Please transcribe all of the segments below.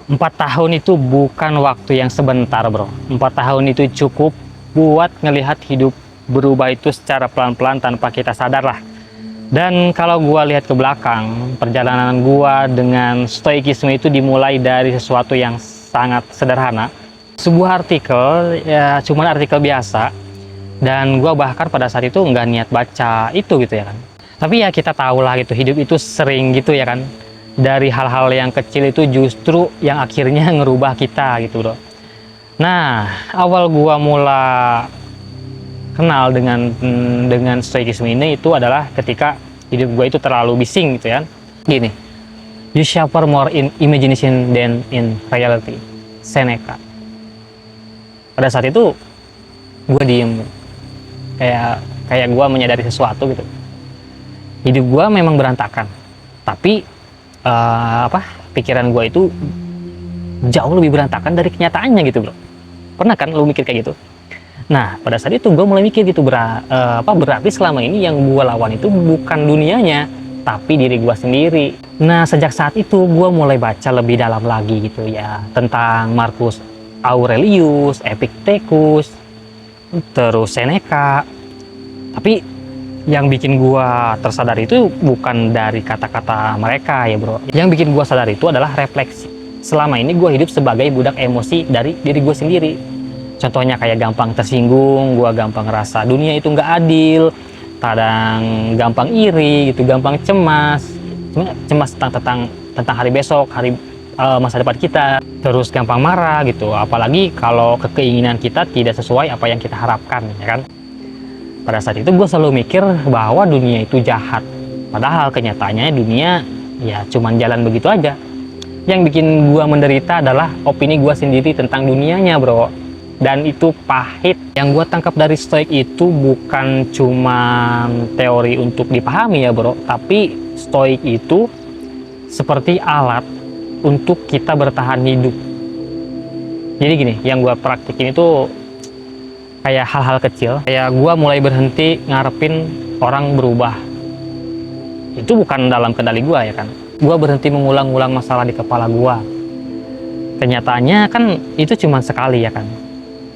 4 tahun itu bukan waktu yang sebentar, bro. 4 tahun itu cukup buat ngelihat hidup berubah itu secara pelan-pelan tanpa kita sadar lah. Dan kalau gua lihat ke belakang, perjalanan gua dengan stoikisme itu dimulai dari sesuatu yang sangat sederhana. Sebuah artikel, ya cuman artikel biasa. Dan gua bahkan pada saat itu nggak niat baca itu gitu ya kan. Tapi ya kita tahu lah gitu, hidup itu sering gitu ya kan. Dari hal-hal yang kecil itu justru yang akhirnya ngerubah kita gitu bro. Nah, awal gua mulai kenal dengan stoikisme ini itu adalah ketika hidup gua itu terlalu bising gitu ya. Gini, you suffer more in imagination than in reality. Seneca. Pada saat itu gua diem, kayak gua menyadari sesuatu gitu. Hidup gua memang berantakan, tapi pikiran gue itu jauh lebih berantakan dari kenyataannya gitu bro. Pernah kan lu mikir kayak gitu? Nah pada saat itu gue mulai mikir gitu, berarti selama ini yang gue lawan itu bukan dunianya tapi diri gue sendiri. Nah sejak saat itu gue mulai baca lebih dalam lagi gitu ya, tentang Marcus Aurelius, Epictetus, terus Seneca. Tapi yang bikin gua tersadar itu bukan dari kata-kata mereka ya bro. Yang bikin gua sadar itu adalah refleksi. Selama ini gua hidup sebagai budak emosi dari diri gua sendiri. Contohnya kayak gampang tersinggung, gua gampang ngerasa dunia itu nggak adil, kadang gampang iri gitu, gampang cemas. Cemas tentang hari besok, masa depan kita. Terus gampang marah gitu, apalagi kalau keinginan kita tidak sesuai apa yang kita harapkan ya kan. Pada saat itu gue selalu mikir bahwa dunia itu jahat. Padahal kenyataannya dunia ya cuman jalan begitu aja. Yang bikin gue menderita adalah opini gue sendiri tentang dunianya bro. Dan itu pahit. Yang gue tangkap dari stoik itu bukan cuma teori untuk dipahami ya bro. Tapi stoik itu seperti alat untuk kita bertahan hidup. Jadi gini, yang gue praktikin itu kayak hal-hal kecil, kayak gue mulai berhenti ngarepin orang berubah. Itu bukan dalam kendali gue ya kan. Gue berhenti mengulang-ulang masalah di kepala gue. Kenyataannya kan itu cuma sekali ya kan.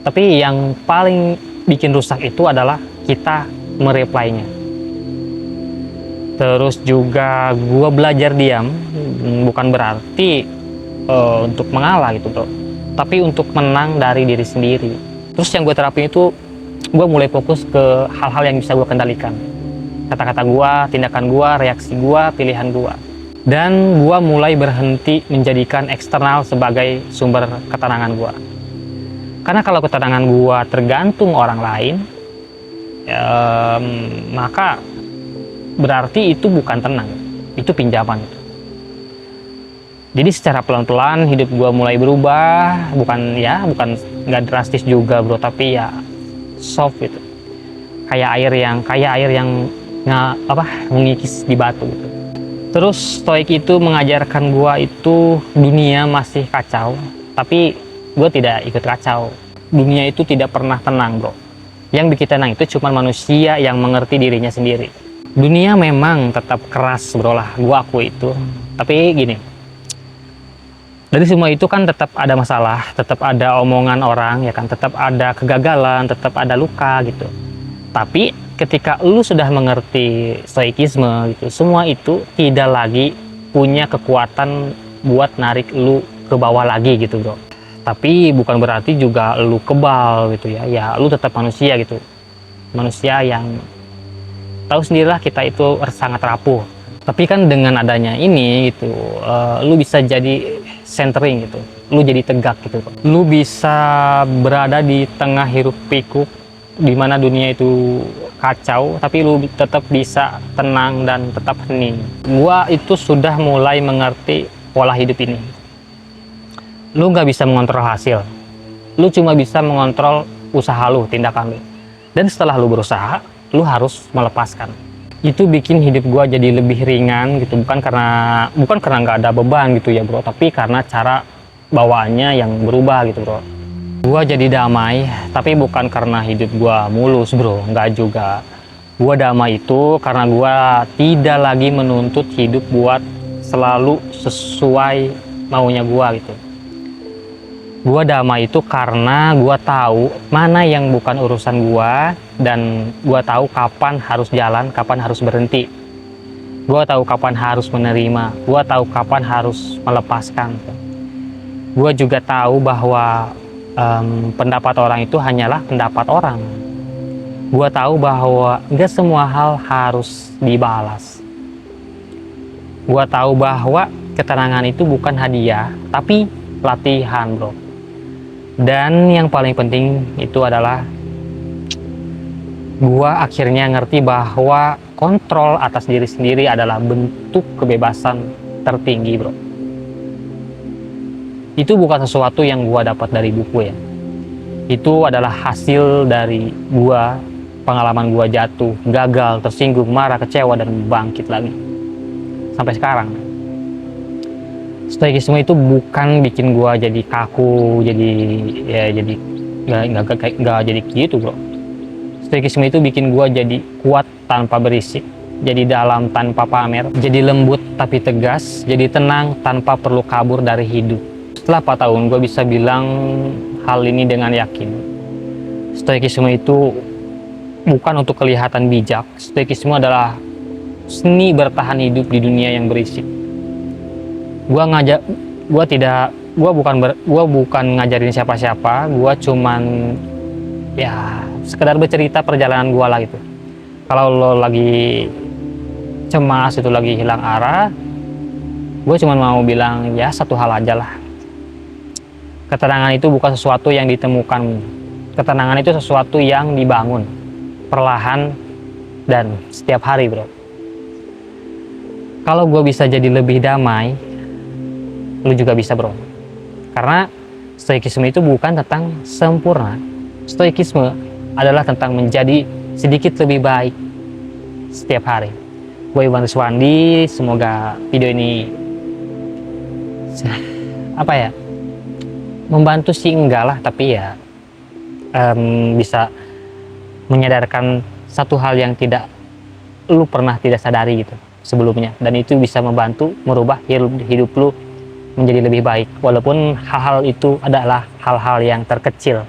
Tapi yang paling bikin rusak itu adalah kita mereplaynya. Terus juga gue belajar diam, bukan berarti untuk mengalah gitu bro, tapi untuk menang dari diri sendiri. Terus yang gue terapin itu, gue mulai fokus ke hal-hal yang bisa gue kendalikan. Kata-kata gue, tindakan gue, reaksi gue, pilihan gue. Dan gue mulai berhenti menjadikan eksternal sebagai sumber ketenangan gue. Karena kalau ketenangan gue tergantung orang lain, maka berarti itu bukan tenang, itu pinjaman. Jadi secara pelan-pelan hidup gue mulai berubah, bukan nggak drastis juga bro, tapi ya soft gitu, kayak air yang mengikis di batu gitu. Terus stoik itu mengajarkan gue itu dunia masih kacau, tapi gue tidak ikut kacau. Dunia itu tidak pernah tenang bro. Yang bikin tenang itu cuma manusia yang mengerti dirinya sendiri. Dunia memang tetap keras bro lah, gue akui itu. Tapi gini, dari semua itu kan tetap ada masalah, tetap ada omongan orang ya kan, tetap ada kegagalan, tetap ada luka gitu. Tapi ketika lu sudah mengerti stoikisme gitu, semua itu tidak lagi punya kekuatan buat narik lu ke bawah lagi gitu bro. Tapi bukan berarti juga lu kebal gitu ya, ya lu tetap manusia gitu. Manusia yang tahu sendirilah kita itu sangat rapuh. Tapi kan dengan adanya ini gitu, lu bisa jadi centering gitu, lu jadi tegak gitu, lu bisa berada di tengah hiruk pikuk di mana dunia itu kacau, tapi lu tetap bisa tenang dan tetap hening. Gua itu sudah mulai mengerti pola hidup ini. Lu nggak bisa mengontrol hasil, lu cuma bisa mengontrol usaha lu, tindakan lu. Dan setelah lu berusaha, lu harus melepaskan. Itu bikin hidup gua jadi lebih ringan gitu, bukan karena nggak ada beban gitu ya bro, tapi karena cara bawaannya yang berubah gitu bro. Gua jadi damai, tapi bukan karena hidup gua mulus bro, nggak juga. Gua damai itu karena gua tidak lagi menuntut hidup buat selalu sesuai maunya gua gitu. Gua damai itu karena gua tahu mana yang bukan urusan gua, dan gua tahu kapan harus jalan, kapan harus berhenti. Gua tahu kapan harus menerima, gua tahu kapan harus melepaskan. Gua juga tahu bahwa pendapat orang itu hanyalah pendapat orang. Gua tahu bahwa nggak semua hal harus dibalas. Gua tahu bahwa ketenangan itu bukan hadiah, tapi latihan, bro. Dan yang paling penting itu adalah gua akhirnya ngerti bahwa kontrol atas diri sendiri adalah bentuk kebebasan tertinggi, bro. Itu bukan sesuatu yang gua dapat dari buku ya. Itu adalah hasil dari gua, pengalaman gua jatuh, gagal, tersinggung, marah, kecewa, dan bangkit lagi. Sampai sekarang. Stoikisme itu bukan bikin gua jadi kaku, jadi nggak jadi gitu, bro. Stoikisme itu bikin gua jadi kuat tanpa berisik, jadi dalam tanpa pamer, jadi lembut tapi tegas, jadi tenang tanpa perlu kabur dari hidup. Setelah 4 tahun gua bisa bilang hal ini dengan yakin. Stoikisme itu bukan untuk kelihatan bijak. Stoikisme adalah seni bertahan hidup di dunia yang berisik. Gua bukan ngajarin siapa-siapa, gua cuman ya sekedar bercerita perjalanan gua lah gitu. Kalau lo lagi cemas, itu lagi hilang arah, gua cuman mau bilang ya satu hal aja lah. Ketenangan itu bukan sesuatu yang ditemukan. Ketenangan itu sesuatu yang dibangun perlahan dan setiap hari, bro. Kalau gue bisa jadi lebih damai, lu juga bisa, bro. Karena stoikisme itu bukan tentang sempurna. Stoikisme adalah tentang menjadi sedikit lebih baik setiap hari. Gue Iwan Ruswandi, semoga video ini membantu sih enggak lah, tapi ya bisa menyadarkan satu hal yang lu pernah tidak sadari gitu sebelumnya, dan itu bisa membantu merubah hidup lu menjadi lebih baik, walaupun hal-hal itu adalah hal-hal yang terkecil.